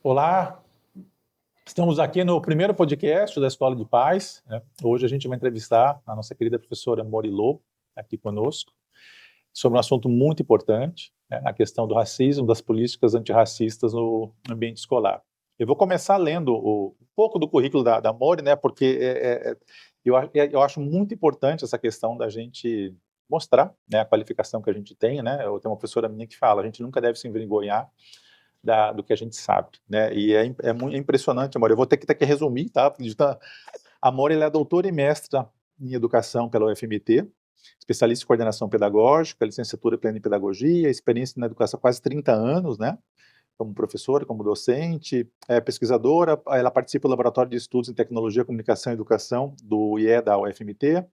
Olá, estamos aqui no primeiro podcast da Escola de Paz, né? Hoje a gente vai entrevistar a nossa querida professora Mori Lobo, aqui conosco, sobre um assunto muito importante, né? A questão do racismo, das políticas antirracistas no ambiente escolar. Eu vou começar lendo um pouco do currículo da Mori, né? Porque eu acho muito importante essa questão da gente mostrar, né, a qualificação que a gente tem, né? Eu tenho uma professora minha que fala, a gente nunca deve se envergonhar do que a gente sabe, né? E é impressionante, amor. Eu vou ter que resumir, tá? A Amor, ela é doutora e mestra em educação pela UFMT, especialista em coordenação pedagógica, licenciatura plena em pedagogia, experiência na educação há quase 30 anos, né? Como professora, como docente, pesquisadora. Ela participa do Laboratório de Estudos em Tecnologia, Comunicação e Educação do IE da UFMT,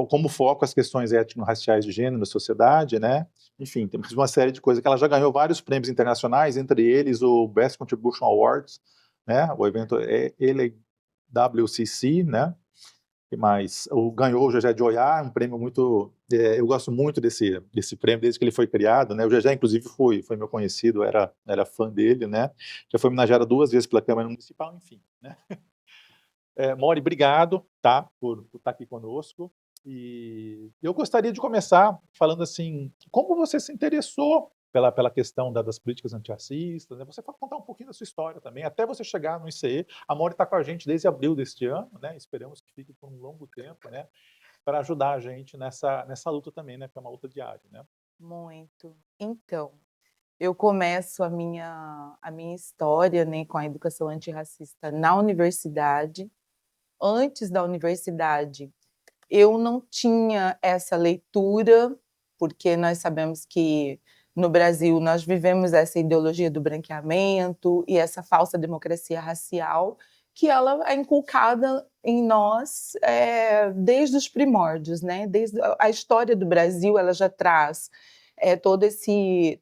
como foco as questões étnico-raciais de gênero na sociedade, né? Enfim, temos uma série de coisas que ela já ganhou vários prêmios internacionais, entre eles o Best Contribution Awards, né? O evento LAWCC, né? E mais, ganhou o Gegé de Oiá, um prêmio muito, eu gosto muito desse prêmio desde que ele foi criado, né? O Gegé, inclusive, foi meu conhecido, era fã dele, né? Já foi homenageado 2 vezes pela Câmara Municipal, enfim, né? Mori, obrigado, tá, por estar aqui conosco. E eu gostaria de começar falando assim, como você se interessou pela questão das políticas antirracistas, né? Você pode contar um pouquinho da sua história também, até você chegar no ICE. A Mori está com a gente desde abril deste ano, né? Esperamos que fique por um longo tempo, né? Para ajudar a gente nessa luta também, né? Que é uma luta diária, né? Muito. Então, eu começo a minha história, né, com a educação antirracista na universidade. Antes da universidade, eu não tinha essa leitura, porque nós sabemos que no Brasil nós vivemos essa ideologia do branqueamento e essa falsa democracia racial, que ela é inculcada em nós desde os primórdios, né? Desde a história do Brasil, ela já traz todo esse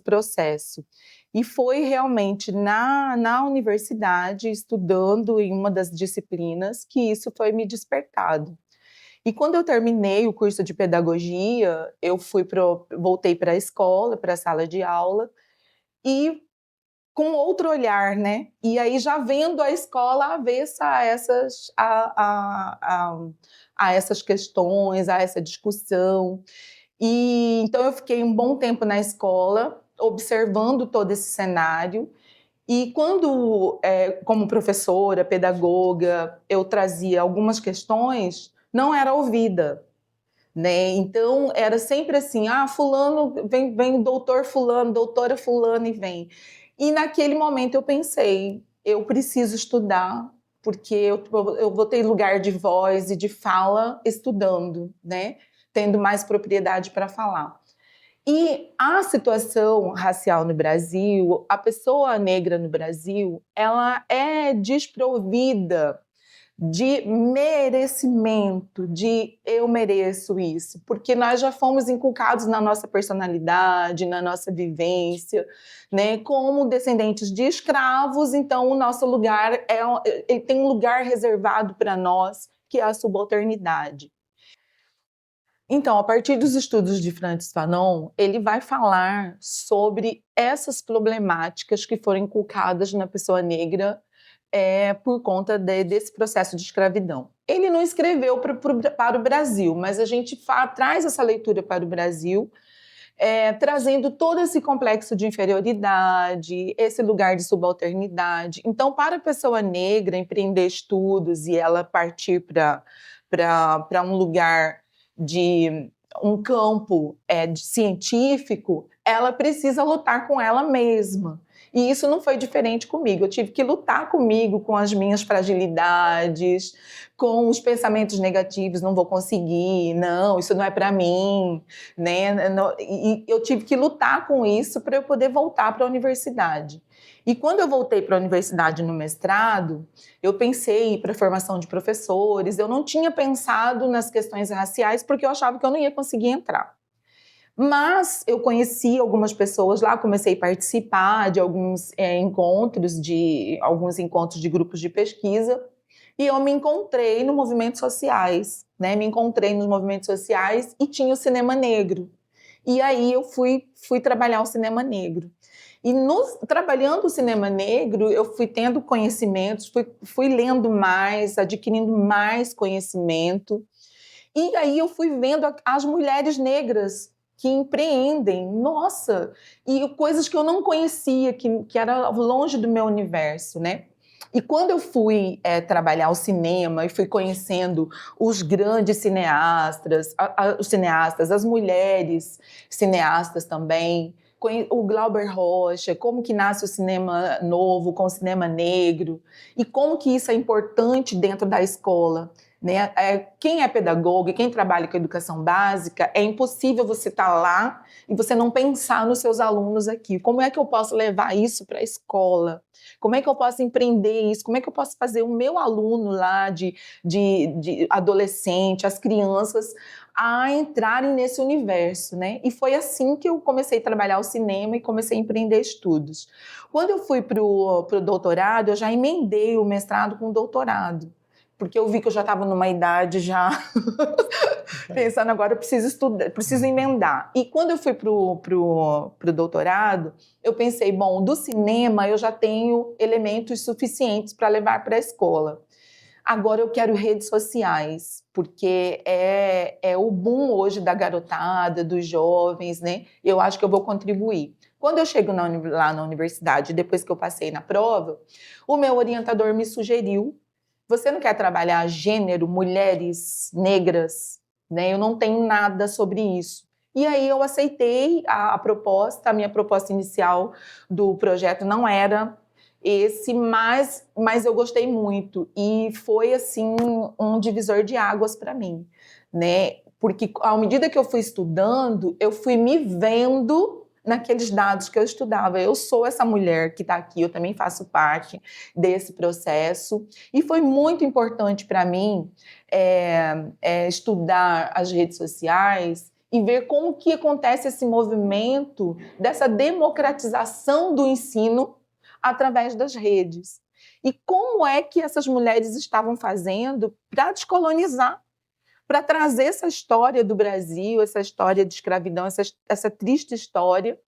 processo. E foi realmente na universidade, estudando em uma das disciplinas, que isso foi me despertado. E quando eu terminei o curso de pedagogia, eu voltei para a escola, para a sala de aula, e com outro olhar, né? E aí já vendo a escola avessa a essas questões, a essa discussão. E então eu fiquei um bom tempo na escola, observando todo esse cenário. E quando, como professora, pedagoga, eu trazia algumas questões, não era ouvida, né? Então era sempre assim: fulano, vem o doutor fulano, doutora fulano e vem. E naquele momento eu pensei, eu preciso estudar, porque eu vou ter lugar de voz e de fala estudando, né? Tendo mais propriedade para falar. E a situação racial no Brasil, a pessoa negra no Brasil, ela é desprovida de merecimento, de eu mereço isso, porque nós já fomos inculcados na nossa personalidade, na nossa vivência, né, como descendentes de escravos. Então o nosso lugar tem um lugar reservado para nós, que é a subalternidade. Então, a partir dos estudos de Francis Fanon, ele vai falar sobre essas problemáticas que foram inculcadas na pessoa negra por conta desse processo de escravidão. Ele não escreveu para o Brasil, mas a gente traz essa leitura para o Brasil, trazendo todo esse complexo de inferioridade, esse lugar de subalternidade. Então, para a pessoa negra empreender estudos e ela partir para um lugar de um campo científico, ela precisa lutar com ela mesma. E isso não foi diferente comigo. Eu tive que lutar comigo, com as minhas fragilidades, com os pensamentos negativos: não vou conseguir, não, isso não é para mim, né? E eu tive que lutar com isso para eu poder voltar para a universidade. E quando eu voltei para a universidade no mestrado, eu pensei para a formação de professores. Eu não tinha pensado nas questões raciais porque eu achava que eu não ia conseguir entrar. Mas eu conheci algumas pessoas lá, comecei a participar de alguns encontros de grupos de pesquisa, e eu me encontrei nos movimentos sociais, né? Me encontrei nos movimentos sociais e tinha o cinema negro. E aí eu fui trabalhar o cinema negro. E trabalhando o cinema negro, eu fui tendo conhecimentos, fui lendo mais, adquirindo mais conhecimento. E aí eu fui vendo as mulheres negras que empreendem, nossa, e coisas que eu não conhecia, que era longe do meu universo, né? E quando eu fui trabalhar o cinema e fui conhecendo os grandes cineastas, os cineastas, as mulheres cineastas também, o Glauber Rocha, como que nasce o cinema novo com o cinema negro, e como que isso é importante dentro da escola. Né? Quem é pedagogo e quem trabalha com educação básica, é impossível você estar lá e você não pensar nos seus alunos aqui. Como é que eu posso levar isso para a escola? Como é que eu posso empreender isso? Como é que eu posso fazer o meu aluno lá de adolescente, as crianças, a entrarem nesse universo, né? E foi assim que eu comecei a trabalhar o cinema e comecei a empreender estudos. Quando eu fui para o doutorado, eu já emendei o mestrado com o doutorado, porque eu vi que eu já estava numa idade já pensando agora eu preciso estudar, preciso emendar. E quando eu fui pro doutorado, eu pensei, bom, do cinema eu já tenho elementos suficientes para levar para a escola. Agora eu quero redes sociais, porque é o boom hoje da garotada, dos jovens, né? Eu acho que eu vou contribuir. Quando eu chego lá na universidade, depois que eu passei na prova, o meu orientador me sugeriu: você não quer trabalhar gênero, mulheres negras? Né? Eu não tenho nada sobre isso. E aí eu aceitei a proposta, a minha proposta inicial do projeto não era esse, mas eu gostei muito. E foi, assim, um divisor de águas para mim, né? Porque, à medida que eu fui estudando, eu fui me vendo naqueles dados que eu estudava. Eu sou essa mulher que está aqui, eu também faço parte desse processo. E foi muito importante para mim estudar as redes sociais e ver como que acontece esse movimento dessa democratização do ensino através das redes. E como é que essas mulheres estavam fazendo para descolonizar, para trazer essa história do Brasil, essa história de escravidão, essa triste história,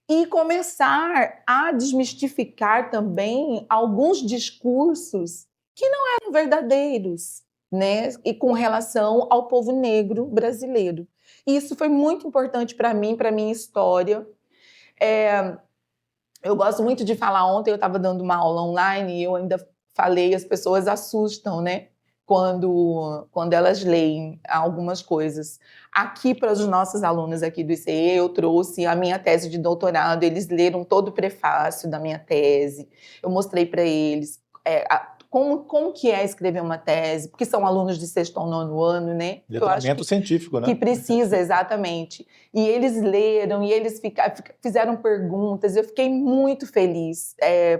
e começar a desmistificar também alguns discursos que não eram verdadeiros, né? E com relação ao povo negro brasileiro. E isso foi muito importante para mim, para a minha história. Eu gosto muito de falar. Ontem eu estava dando uma aula online e eu ainda falei, as pessoas assustam, né? Quando elas leem algumas coisas. Aqui, para os nossos alunos aqui do ICE, eu trouxe a minha tese de doutorado, eles leram todo o prefácio da minha tese, eu mostrei para eles como que é escrever uma tese, porque são alunos de sexto ao nono ano, né? Letramento científico, né? Que precisa, exatamente. E eles leram, e eles fizeram perguntas, eu fiquei muito feliz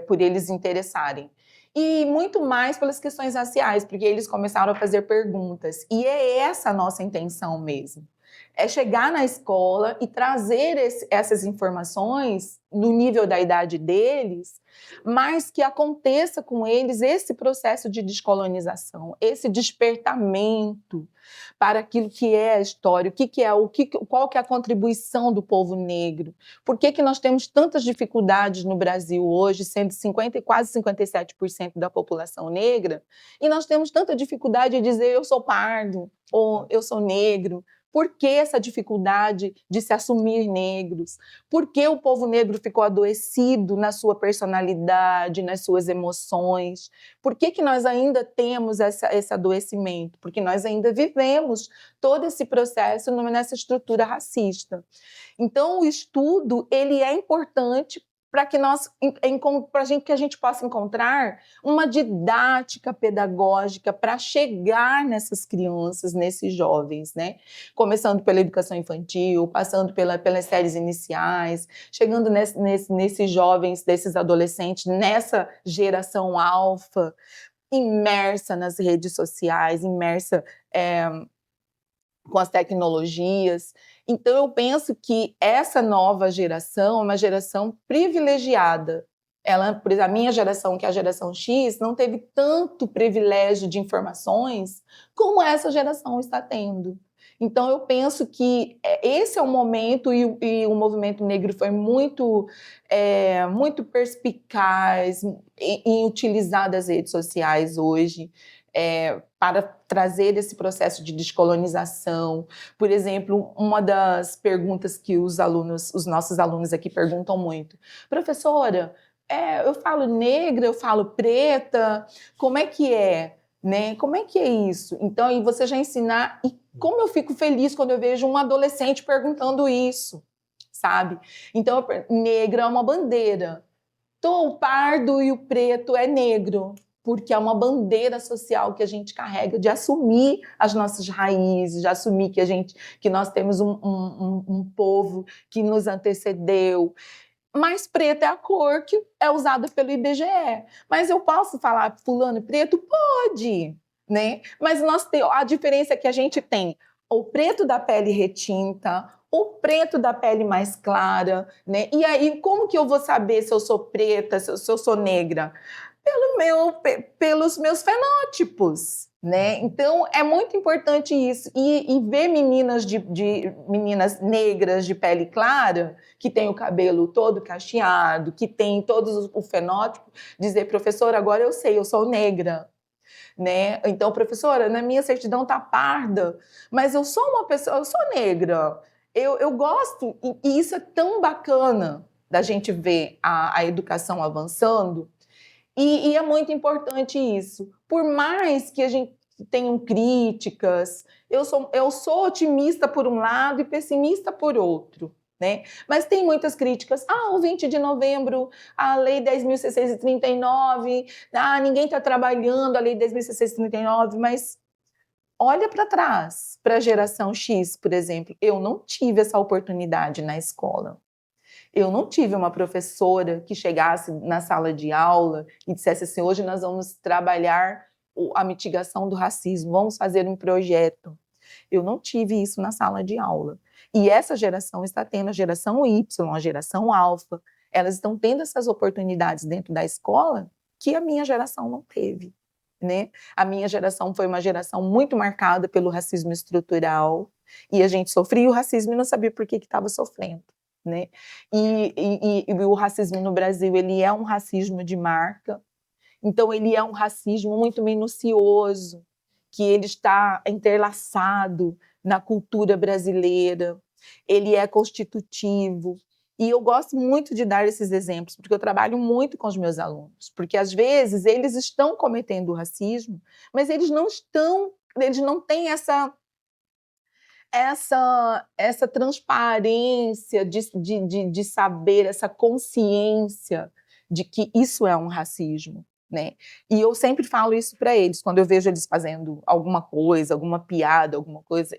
por eles se interessarem. E muito mais pelas questões raciais, porque eles começaram a fazer perguntas. E é essa a nossa intenção mesmo. É chegar na escola e trazer essas informações no nível da idade deles, mas que aconteça com eles esse processo de descolonização, esse despertamento para aquilo que é a história, qual que é a contribuição do povo negro. Por que nós temos tantas dificuldades no Brasil hoje, sendo quase 57% da população negra, e nós temos tanta dificuldade de dizer eu sou pardo ou eu sou negro? Por que essa dificuldade de se assumir negros? Por que o povo negro ficou adoecido na sua personalidade, nas suas emoções? Por que nós ainda temos esse adoecimento? Porque nós ainda vivemos todo esse processo nessa estrutura racista. Então, o estudo ele é importante para que a gente possa encontrar uma didática pedagógica para chegar nessas crianças, nesses jovens, né? Começando pela educação infantil, passando pelas séries iniciais, chegando nesses jovens, desses adolescentes, nessa geração alfa, imersa nas redes sociais, imersa com as tecnologias. Então, eu penso que essa nova geração é uma geração privilegiada. A minha geração, que é a geração X, não teve tanto privilégio de informações como essa geração está tendo. Então, eu penso que esse é o momento, e o movimento negro foi muito perspicaz em utilizar as redes sociais hoje para trazer esse processo de descolonização. Por exemplo, uma das perguntas que os nossos alunos aqui perguntam muito: professora, eu falo negra, eu falo preta, como é que é? Né? Como é que é isso? Então, e você já ensinar, e como eu fico feliz quando eu vejo um adolescente perguntando isso, sabe? Então, negra é uma bandeira. O pardo e o preto é negro, porque é uma bandeira social que a gente carrega de assumir as nossas raízes, de assumir que nós temos um povo que nos antecedeu. Mas preta é a cor que é usada pelo IBGE. Mas eu posso falar fulano preto? Pode, né? Mas a diferença é que a gente tem o preto da pele retinta, o preto da pele mais clara, né? E aí, como que eu vou saber se eu sou preta, se eu sou negra? Pelos meus fenótipos, né? Então, é muito importante isso. E ver meninas meninas negras de pele clara, que tem o cabelo todo cacheado, que tem todos o fenótipo, dizer, professora, agora eu sei, eu sou negra. Né? Então, professora, na minha certidão tá parda, mas eu sou uma pessoa, eu sou negra. Eu gosto, e isso é tão bacana da gente ver a educação avançando, e é muito importante isso. Por mais que a gente tenha críticas, eu sou otimista por um lado e pessimista por outro. Né? Mas tem muitas críticas. O 20 de novembro, a Lei 10.639, ninguém está trabalhando a Lei 10.639, mas olha para trás, para a geração X, por exemplo. Eu não tive essa oportunidade na escola. Eu não tive uma professora que chegasse na sala de aula e dissesse assim, hoje nós vamos trabalhar a mitigação do racismo, vamos fazer um projeto. Eu não tive isso na sala de aula. E essa geração está tendo, a geração Y, a geração alfa, elas estão tendo essas oportunidades dentro da escola que a minha geração não teve. Né? A minha geração foi uma geração muito marcada pelo racismo estrutural, e a gente sofria o racismo e não sabia por que estava sofrendo. Né? E o racismo no Brasil, ele é um racismo de marca, então ele é um racismo muito minucioso, que ele está interlaçado na cultura brasileira, ele é constitutivo, e eu gosto muito de dar esses exemplos, porque eu trabalho muito com os meus alunos, porque às vezes eles estão cometendo racismo, mas eles não têm essa transparência de saber, essa consciência de que isso é um racismo, né? E eu sempre falo isso para eles, quando eu vejo eles fazendo alguma coisa, alguma piada, alguma coisa,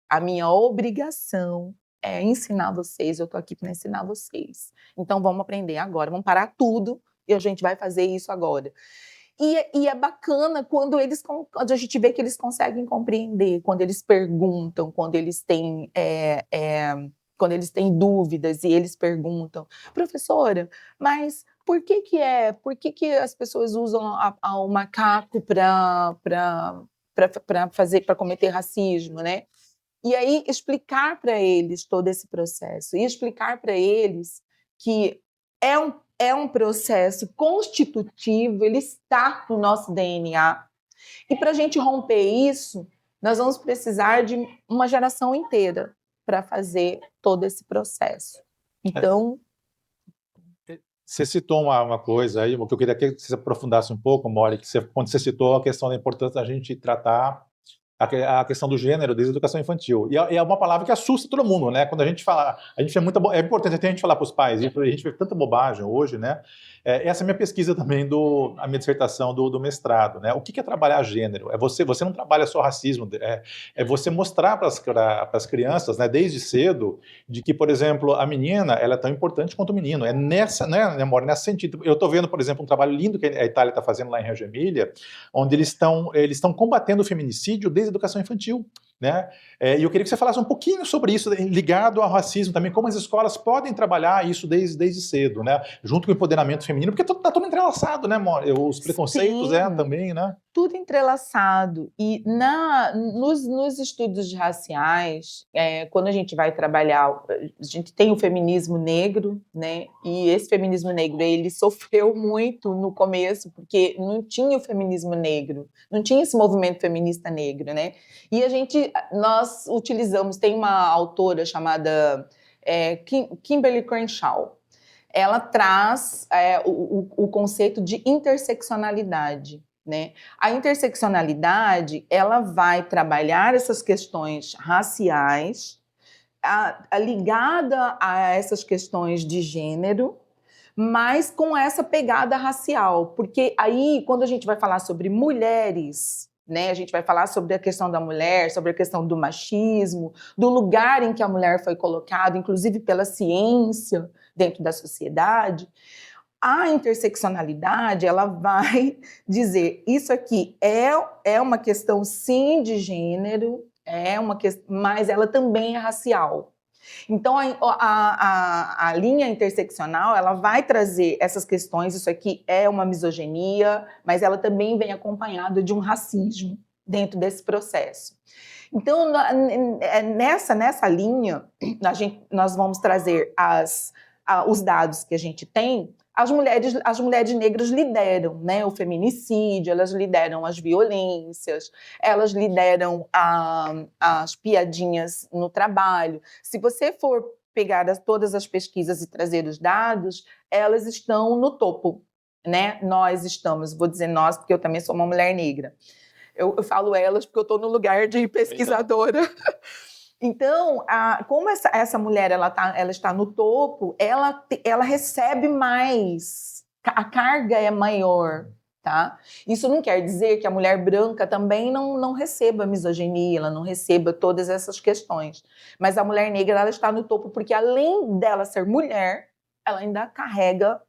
a minha obrigação é ensinar vocês, eu estou aqui para ensinar vocês. Então vamos aprender agora, vamos parar tudo e a gente vai fazer isso agora. E é bacana quando a gente vê que eles conseguem compreender, quando eles perguntam, quando eles têm dúvidas e eles perguntam, professora, mas por que as pessoas usam o macaco para cometer racismo, né? E aí explicar para eles todo esse processo e explicar para eles que é um processo constitutivo, ele está no nosso DNA. E para a gente romper isso, nós vamos precisar de uma geração inteira para fazer todo esse processo. Então... Você citou uma coisa aí, o que eu queria que você aprofundasse um pouco, Mori, quando você citou a questão da importância da gente tratar a questão do gênero desde a educação infantil. E é uma palavra que assusta todo mundo, né? Quando a gente fala, é importante até a gente falar para os pais, e a gente vê tanta bobagem hoje, né? Essa é a minha pesquisa também, a minha dissertação do mestrado, né? O que é trabalhar gênero? Você não trabalha só racismo, é você mostrar para as crianças, né, desde cedo, de que, por exemplo, a menina, ela é tão importante quanto o menino. É nesse sentido. Eu estou vendo, por exemplo, um trabalho lindo que a Itália está fazendo lá em Reggio Emília, onde eles estão combatendo o feminicídio desde a educação infantil, né? E eu queria que você falasse um pouquinho sobre isso, ligado ao racismo também, como as escolas podem trabalhar isso desde cedo, né? Junto com o empoderamento feminino, porque está tudo entrelaçado, né, Mori? Os preconceitos também, né? tudo entrelaçado. E nos estudos raciais, quando a gente vai trabalhar, a gente tem o feminismo negro, né? E esse feminismo negro, ele sofreu muito no começo, porque não tinha o feminismo negro, não tinha esse movimento feminista negro, né? E nós utilizamos, tem uma autora chamada Kimberly Crenshaw. Ela traz o conceito de interseccionalidade, né? A interseccionalidade, ela vai trabalhar essas questões raciais, ligada a essas questões de gênero, mas com essa pegada racial, porque aí, quando a gente vai falar sobre mulheres, né, a gente vai falar sobre a questão da mulher, sobre a questão do machismo, do lugar em que a mulher foi colocada, inclusive pela ciência, dentro da sociedade. A interseccionalidade, ela vai dizer, isso aqui é uma questão, sim, de gênero, mas ela também é racial. Então, a linha interseccional, ela vai trazer essas questões, isso aqui é uma misoginia, mas ela também vem acompanhada de um racismo dentro desse processo. Então, nessa linha, nós vamos trazer os dados que a gente tem. As mulheres negras lideram, né, o feminicídio, elas lideram as violências, elas lideram as piadinhas no trabalho. Se você for pegar todas as pesquisas e trazer os dados, elas estão no topo, né? Nós estamos, vou dizer nós, porque eu também sou uma mulher negra. Eu falo elas porque eu estou no lugar de pesquisadora. Então, como essa mulher ela está no topo, ela recebe mais, a carga é maior, tá? Isso não quer dizer que a mulher branca também não receba misoginia, ela não receba todas essas questões. Mas a mulher negra ela está no topo porque, além dela ser mulher, ela ainda carrega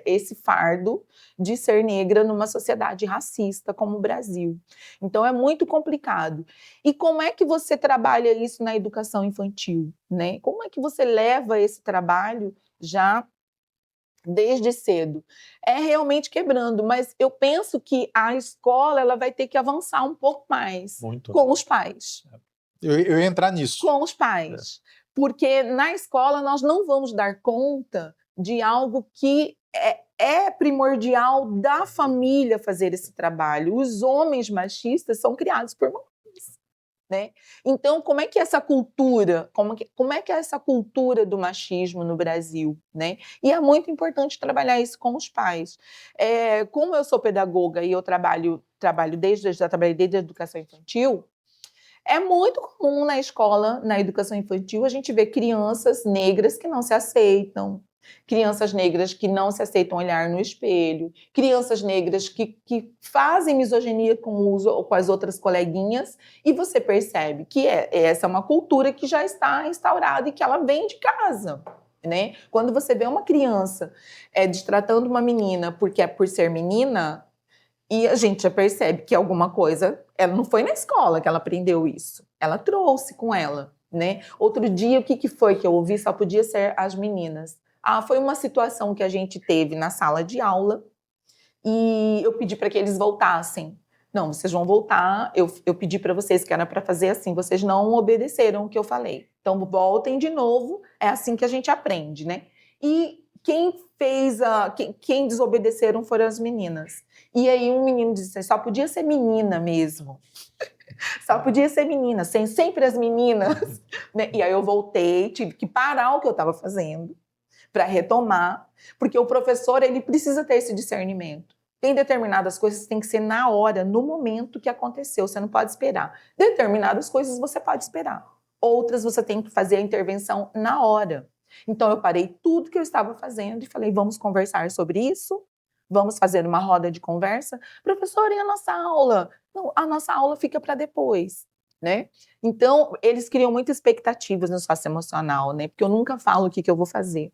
esse fardo de ser negra numa sociedade racista como o Brasil. Então, é muito complicado. E como é que você trabalha isso na educação infantil, né? Como é que você leva esse trabalho já desde cedo? É realmente quebrando, mas eu penso que a escola ela vai ter que avançar um pouco mais com os pais. Eu ia entrar nisso. Com os pais. Porque na escola nós não vamos dar conta de algo que é primordial da família fazer esse trabalho. Os homens machistas são criados por mulheres, né? Então, como é que é essa cultura, como é que é essa cultura do machismo no Brasil, né? E é muito importante trabalhar isso com os pais. Como eu sou pedagoga e eu trabalho desde a educação infantil, é muito comum na escola, na educação infantil, a gente ver crianças negras que não se aceitam, crianças negras que não se aceitam olhar no espelho, crianças negras que fazem misoginia com as outras coleguinhas, e você percebe que essa é uma cultura que já está instaurada e que ela vem de casa, né? Quando você vê uma criança destratando uma menina por ser menina, e a gente já percebe que alguma coisa, ela não foi na escola que ela aprendeu isso, ela trouxe com ela, né? Outro dia, o que foi que eu ouvi? Só podia ser as meninas. Foi uma situação que a gente teve na sala de aula e eu pedi para que eles voltassem. Não, vocês vão voltar, eu pedi para vocês que era para fazer assim, vocês não obedeceram o que eu falei. Então voltem de novo, é assim que a gente aprende, né? E quem desobedeceram foram as meninas. E aí um menino disse, só podia ser menina mesmo. Só podia ser menina, sempre as meninas. Né? E aí eu voltei, tive que parar o que eu estava fazendo para retomar, porque o professor ele precisa ter esse discernimento. Tem determinadas coisas que tem que ser na hora, no momento que aconteceu, você não pode esperar. Determinadas coisas você pode esperar. Outras você tem que fazer a intervenção na hora. Então eu parei tudo que eu estava fazendo e falei, vamos conversar sobre isso? Vamos fazer uma roda de conversa? Professora, e a nossa aula? Não, a nossa aula fica para depois, né? Então, eles criam muitas expectativas no socioemocional, né? Porque eu nunca falo o que eu vou fazer.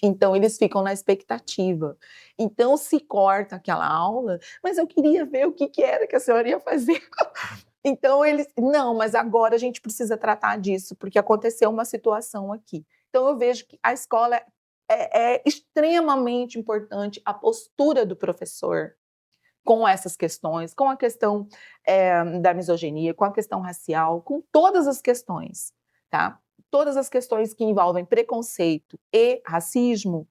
Então, eles ficam na expectativa. Então, se corta aquela aula, mas eu queria ver o que era que a senhora ia fazer. Então, não, mas agora a gente precisa tratar disso, porque aconteceu uma situação aqui. Então, eu vejo que a escola é extremamente importante a postura do professor com essas questões, com a questão da misoginia, com a questão racial, com todas as questões, tá? Todas as questões que envolvem preconceito e racismo,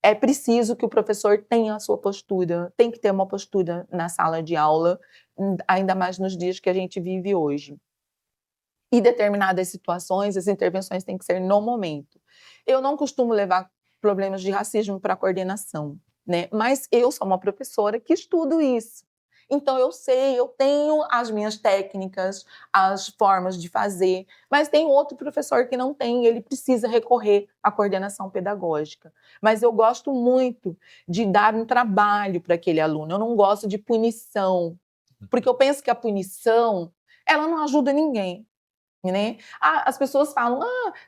é preciso que o professor tenha a sua postura, tem que ter uma postura na sala de aula, ainda mais nos dias que a gente vive hoje. E determinadas situações, as intervenções têm que ser no momento. Eu não costumo levar problemas de racismo para a coordenação, né? Mas eu sou uma professora que estudo isso. Então, eu sei, eu tenho as minhas técnicas, as formas de fazer, mas tem outro professor que não tem, ele precisa recorrer à coordenação pedagógica. Mas eu gosto muito de dar um trabalho para aquele aluno, eu não gosto de punição, porque eu penso que a punição, ela não ajuda ninguém. Né? As pessoas falam,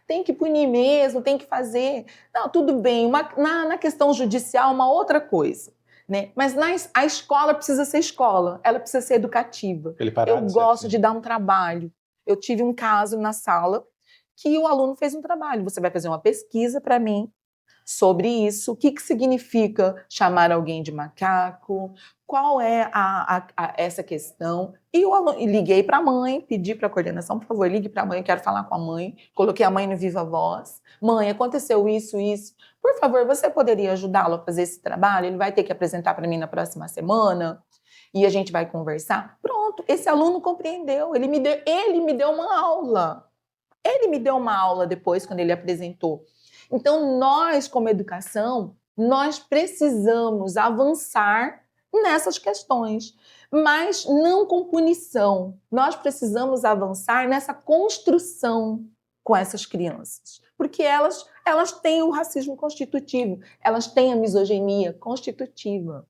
tem que punir mesmo, tem que fazer. Não, tudo bem, na questão judicial, uma outra coisa. Né? Mas a escola precisa ser escola, ela precisa ser educativa. Eu gosto de dar um trabalho. Eu tive um caso na sala que o aluno fez um trabalho. Você vai fazer uma pesquisa para mim sobre isso, o que significa chamar alguém de macaco, qual é essa questão. E liguei para a mãe, pedi para a coordenação, por favor, ligue para a mãe, eu quero falar com a mãe. Coloquei a mãe no Viva Voz. Mãe, aconteceu isso, isso. Por favor, você poderia ajudá-lo a fazer esse trabalho? Ele vai ter que apresentar para mim na próxima semana e a gente vai conversar. Pronto, esse aluno compreendeu, ele me deu uma aula. Ele me deu uma aula depois, quando ele apresentou. Então, nós, como educação, nós precisamos avançar nessas questões, mas não com punição. Nós precisamos avançar nessa construção com essas crianças, porque elas têm o racismo constitutivo, elas têm a misoginia constitutiva.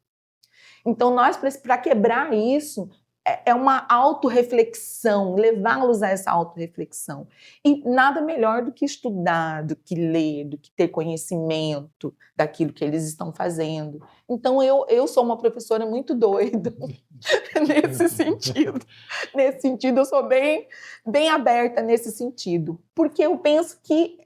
Então, nós, para quebrar isso, é uma autorreflexão, levá-los a essa autorreflexão. E nada melhor do que estudar, do que ler, do que ter conhecimento daquilo que eles estão fazendo. Então, eu sou uma professora muito doida nesse sentido. Nesse sentido, eu sou bem aberta nesse sentido, porque eu penso que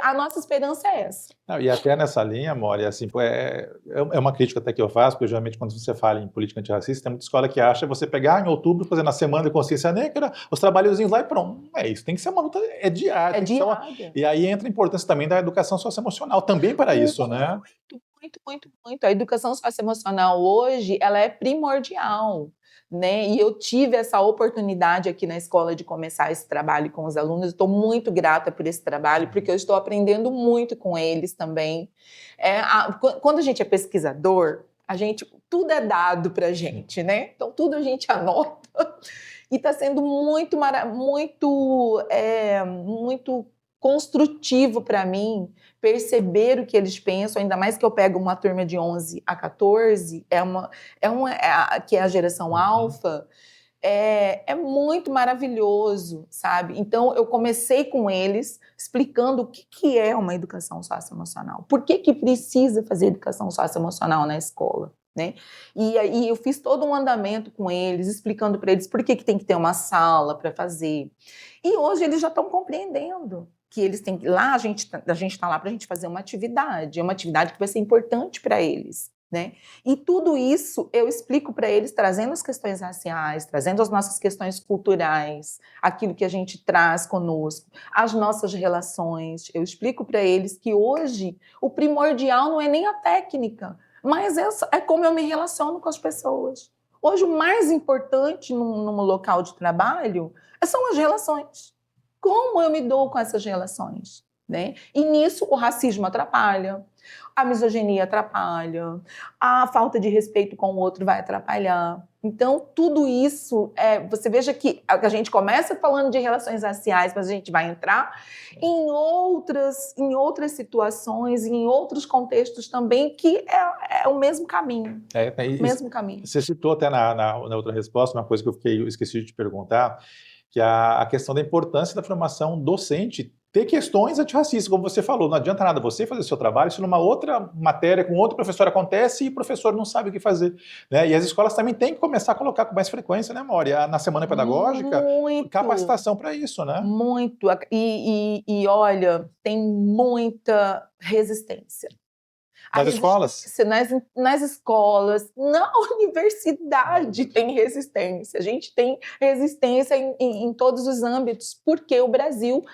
a nossa esperança é essa. Não, e até nessa linha, Mori, assim, é uma crítica até que eu faço, porque geralmente quando você fala em política antirracista, tem muita escola que acha você pegar em outubro, fazer na Semana de Consciência Negra, os trabalhozinhos lá e pronto. Isso tem que ser uma luta, diária. É diária. E aí entra a importância também da educação socioemocional, também para isso, né? Muito. A educação socioemocional hoje, ela é primordial, né? E eu tive essa oportunidade aqui na escola de começar esse trabalho com os alunos. Estou muito grata por esse trabalho, porque eu estou aprendendo muito com eles também. Quando a gente é pesquisador, tudo é dado para a gente, né? Então, tudo a gente anota. E está sendo muito construtivo para mim perceber o que eles pensam, ainda mais que eu pego uma turma de 11 a 14, que é a geração alfa, é muito maravilhoso, sabe? Então, eu comecei com eles explicando o que é uma educação socioemocional, por que precisa fazer educação socioemocional na escola, né? E aí eu fiz todo um andamento com eles, explicando para eles por que tem que ter uma sala para fazer. E hoje eles já estão compreendendo que eles têm que... Lá a gente está lá para a gente fazer uma atividade que vai ser importante para eles, né? E tudo isso eu explico para eles trazendo as questões raciais, trazendo as nossas questões culturais, aquilo que a gente traz conosco, as nossas relações. Eu explico para eles que hoje o primordial não é nem a técnica, mas é como eu me relaciono com as pessoas. Hoje o mais importante num local de trabalho são as relações. Como eu me dou com essas relações, né? E nisso o racismo atrapalha, a misoginia atrapalha, a falta de respeito com o outro vai atrapalhar. Então, tudo isso, você veja que a gente começa falando de relações raciais, mas a gente vai entrar em outras situações, em outros contextos também, que é o mesmo caminho. Mesmo caminho. Você citou até na outra resposta uma coisa que eu esqueci de te perguntar, que é a questão da importância da formação docente, ter questões antirracistas, como você falou, não adianta nada você fazer seu trabalho, se numa outra matéria com outro professor acontece e o professor não sabe o que fazer, né? E as escolas também têm que começar a colocar com mais frequência, né, Mori? Na semana pedagógica, capacitação para isso, né? Muito, e olha, tem muita resistência. Nas escolas? Nas escolas, na universidade tem resistência. A gente tem resistência em todos os âmbitos, porque o Brasil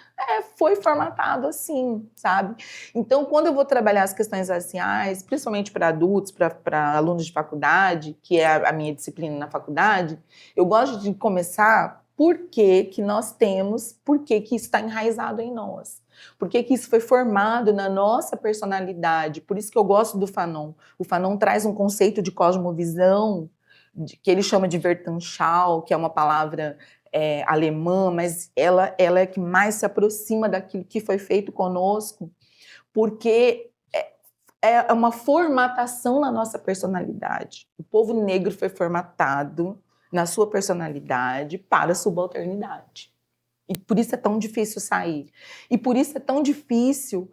foi formatado assim, sabe? Então, quando eu vou trabalhar as questões raciais, principalmente para adultos, para alunos de faculdade, que é a minha disciplina na faculdade, eu gosto de começar por que nós temos, por que isso está enraizado em nós. Por que isso foi formado na nossa personalidade? Por isso que eu gosto do Fanon. O Fanon traz um conceito de cosmovisão, que ele chama de Weltanschauung, que é uma palavra alemã, mas ela é que mais se aproxima daquilo que foi feito conosco, porque é uma formatação na nossa personalidade. O povo negro foi formatado na sua personalidade para a subalternidade. E por isso é tão difícil sair. E por isso é tão difícil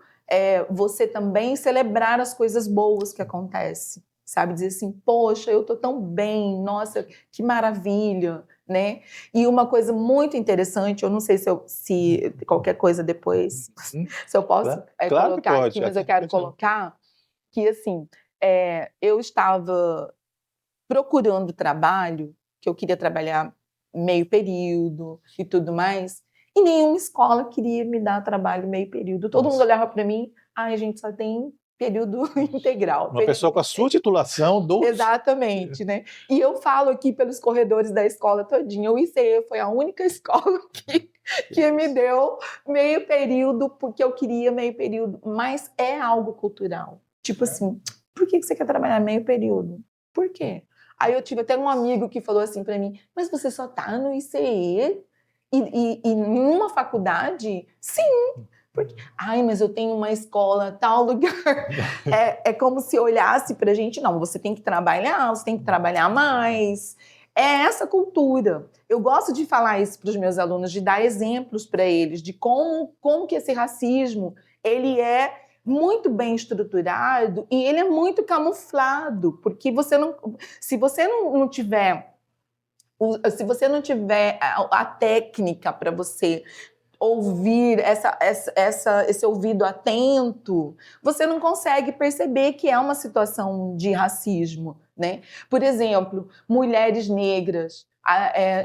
você também celebrar as coisas boas que acontecem. Sabe? Dizer assim, poxa, eu tô tão bem, nossa, que maravilha, né? E uma coisa muito interessante, eu não sei se qualquer coisa depois, se eu posso claro colocar pode, aqui, mas eu quero colocar que, assim, eu estava procurando trabalho, que eu queria trabalhar meio período e tudo mais, e nenhuma escola queria me dar trabalho meio período. Todo mundo olhava para mim, a gente só tem período integral. Uma pessoa com a sua titulação do... Exatamente, né? E eu falo aqui pelos corredores da escola todinha, o ICE foi a única escola que me deu meio período, porque eu queria meio período, mas é algo cultural. Tipo assim, por que você quer trabalhar meio período? Por quê? Aí eu tive até um amigo que falou assim para mim, mas você só tá no ICE e numa faculdade? Sim. Porque, mas eu tenho uma escola, tal lugar. É como se olhasse pra gente, não, você tem que trabalhar mais. É essa cultura. Eu gosto de falar isso para os meus alunos, de dar exemplos para eles, de como que esse racismo, ele é muito bem estruturado e ele é muito camuflado, porque se você não tiver a técnica para você ouvir esse ouvido atento, você não consegue perceber que é uma situação de racismo, né? Por exemplo, mulheres negras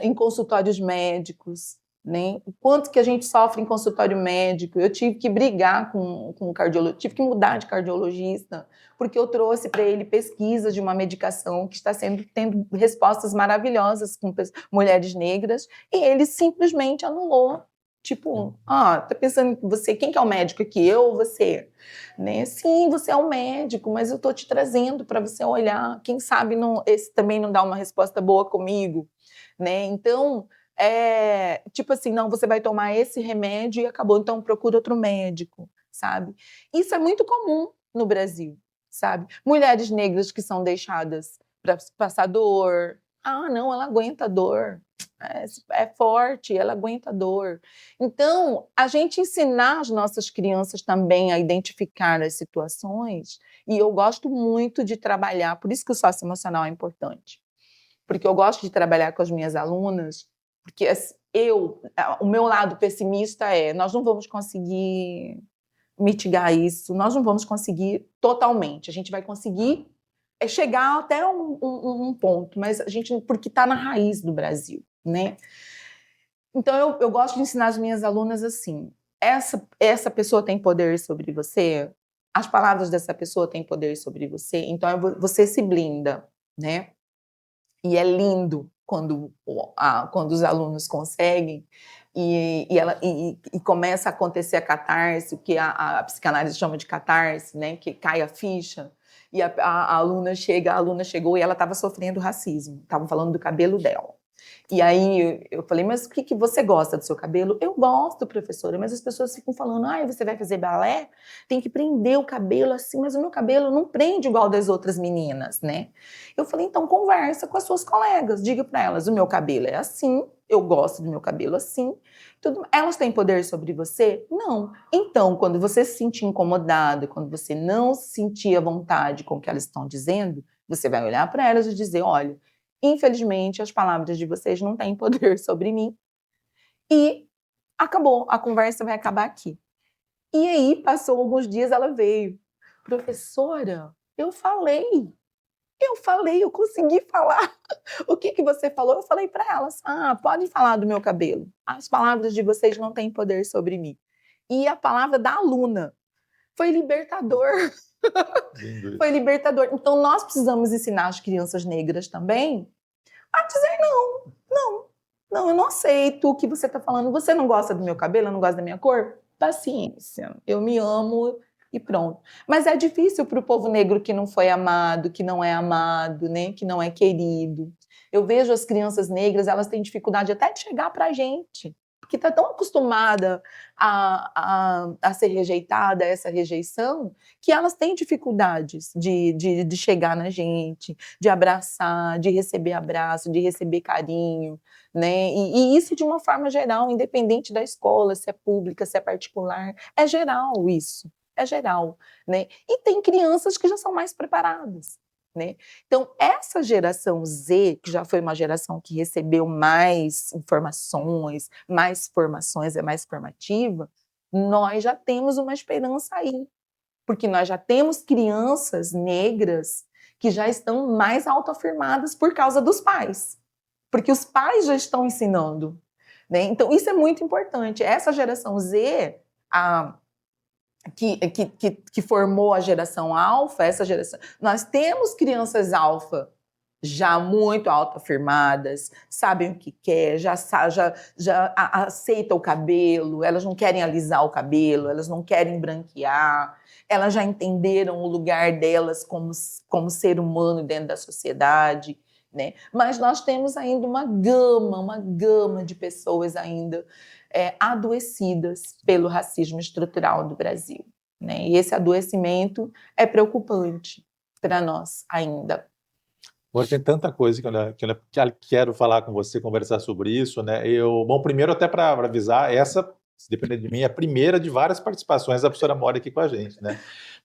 em consultórios médicos, né? O quanto que a gente sofre em consultório médico. Eu tive que brigar com um cardiologista, tive que mudar de cardiologista, porque eu trouxe para ele pesquisas de uma medicação que está tendo respostas maravilhosas com mulheres negras, e ele simplesmente anulou. Tipo, tá pensando em você, quem que é o médico aqui, eu ou você? Né? Sim, você é o médico, mas eu tô te trazendo para você olhar, quem sabe esse também não dá uma resposta boa comigo, né? Então, tipo assim, não, você vai tomar esse remédio e acabou, então procura outro médico, sabe? Isso é muito comum no Brasil, sabe? Mulheres negras que são deixadas para passar dor. Não, ela aguenta a dor. É forte, ela aguenta a dor. Então, a gente ensinar as nossas crianças também a identificar as situações, e eu gosto muito de trabalhar, por isso que o socioemocional é importante, porque eu gosto de trabalhar com as minhas alunas, porque o meu lado pessimista nós não vamos conseguir mitigar isso, nós não vamos conseguir totalmente, a gente vai conseguir chegar até um ponto, mas porque está na raiz do Brasil, né? Então, eu gosto de ensinar as minhas alunas assim, essa pessoa tem poder sobre você, as palavras dessa pessoa têm poder sobre você, então você se blinda, né? E é lindo quando os alunos conseguem e começa a acontecer a catarse, o que a psicanálise chama de catarse, né? Que cai a ficha, e a aluna chegou e ela estava sofrendo racismo, estavam falando do cabelo dela. E aí eu falei, mas o que você gosta do seu cabelo? Eu gosto, professora, mas as pessoas ficam falando, você vai fazer balé? Tem que prender o cabelo assim, mas o meu cabelo não prende igual das outras meninas, né? Eu falei, então conversa com as suas colegas, diga para elas, o meu cabelo é assim, eu gosto do meu cabelo assim, elas têm poder sobre você? Não. Então, quando você se sentir incomodado, quando você não se sentir à vontade com o que elas estão dizendo, você vai olhar para elas e dizer, olha, infelizmente, as palavras de vocês não têm poder sobre mim. E acabou, a conversa vai acabar aqui. E aí, passou alguns dias, ela veio. professora, eu falei, eu consegui falar. O que você falou? Eu falei para elas, podem falar do meu cabelo. As palavras de vocês não têm poder sobre mim. E a palavra da aluna foi libertador. Lindo isso. Foi libertador. Então, nós precisamos ensinar as crianças negras também a dizer não, eu não aceito o que você está falando. Você não gosta do meu cabelo, não gosta da minha cor? Paciência, eu me amo e pronto. Mas é difícil para o povo negro que não foi amado, que não é amado, né? Que não é querido. Eu vejo as crianças negras, elas têm dificuldade até de chegar para a gente, porque está tão acostumada a ser rejeitada, a essa rejeição, que elas têm dificuldades de chegar na gente, de abraçar, de receber abraço, de receber carinho, né? E isso de uma forma geral, independente da escola, se é pública, se é particular, é geral isso, é geral, né? E tem crianças que já são mais preparadas, né? Então, essa geração Z, que já foi uma geração que recebeu mais informações, mais formações, é mais formativa, nós já temos uma esperança aí, porque nós já temos crianças negras que já estão mais autoafirmadas por causa dos pais, porque os pais já estão ensinando, né? Então, isso é muito importante. Essa geração Z, que formou a geração alfa, essa geração, nós temos crianças alfa já muito autoafirmadas, sabem o que quer, já aceitam o cabelo, elas não querem alisar o cabelo, elas não querem branquear, elas já entenderam o lugar delas como ser humano dentro da sociedade, né? Mas nós temos ainda uma gama de pessoas ainda adoecidas pelo racismo estrutural do Brasil, né? E esse adoecimento é preocupante para nós ainda. Agora tem tanta coisa que eu quero falar com você, conversar sobre isso, né? Bom, primeiro até para avisar, essa, se depender de mim, é a primeira de várias participações da professora Mori aqui com a gente, né?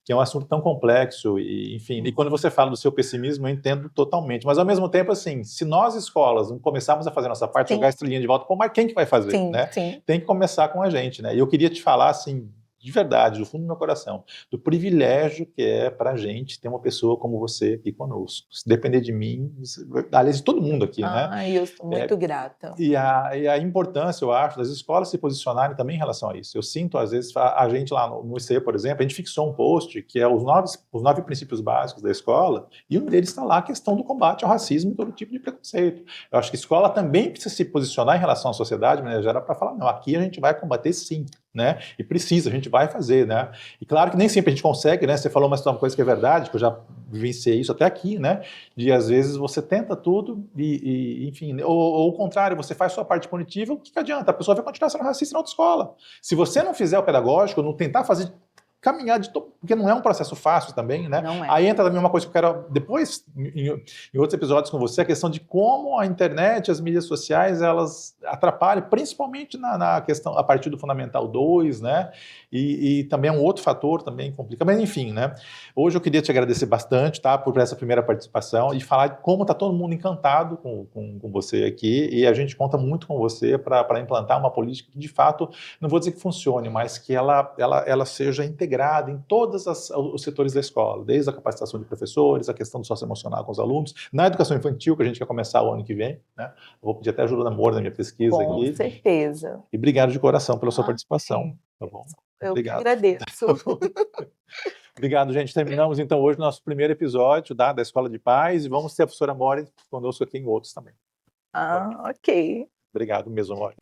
Que é um assunto tão complexo e, enfim, e quando você fala do seu pessimismo, eu entendo totalmente. Mas, ao mesmo tempo, assim, se nós, escolas, não começarmos a fazer a nossa parte, Sim. jogar a estrelinha de volta, pô, mas quem que vai fazer, Sim, né? sim. Tem que começar com a gente, né? E eu queria te falar, assim, de verdade, do fundo do meu coração, do privilégio que é para a gente ter uma pessoa como você aqui conosco. Se depender de mim, aliás, de todo mundo aqui, né? Eu estou muito grata. E a importância, eu acho, das escolas se posicionarem também em relação a isso. Eu sinto, às vezes, a gente lá no ICE, por exemplo, a gente fixou um post que é os 9 princípios básicos da escola, e um deles está lá a questão do combate ao racismo e todo tipo de preconceito. Eu acho que a escola também precisa se posicionar em relação à sociedade, mas já era para falar, não, aqui a gente vai combater sim, né? E precisa, a gente vai fazer, né? E claro que nem sempre a gente consegue, né? Você falou uma coisa que é verdade, que eu já vivenciei isso até aqui, né? De às vezes você tenta tudo e enfim, ou o contrário, você faz sua parte punitiva, o que adianta? A pessoa vai continuar sendo racista na outra escola. Se você não fizer o pedagógico, não tentar fazer caminhar porque não é um processo fácil também, né? Não é. Aí entra também uma coisa que eu quero depois em outros episódios com você, a questão de como a internet, as mídias sociais, elas atrapalham, principalmente na questão a partir do Fundamental 2, né? E também é um outro fator também complica, mas enfim, né? Hoje eu queria te agradecer bastante, tá, por essa primeira participação e falar de como está todo mundo encantado com você aqui, e a gente conta muito com você para implantar uma política que de fato, não vou dizer que funcione, mas que ela seja integrada em todos os setores da escola, desde a capacitação de professores, a questão do socioemocional com os alunos, na educação infantil, que a gente quer começar o ano que vem, né? Eu vou pedir até ajuda da Moura na minha pesquisa aqui. Com certeza. E obrigado de coração pela sua participação, tá bom? Eu Obrigado. que agradeço. Obrigado, gente. Terminamos então hoje o nosso primeiro episódio da Escola de Paz e vamos ter a professora Mori conosco aqui em outros também. Ok. Obrigado mesmo, Mori.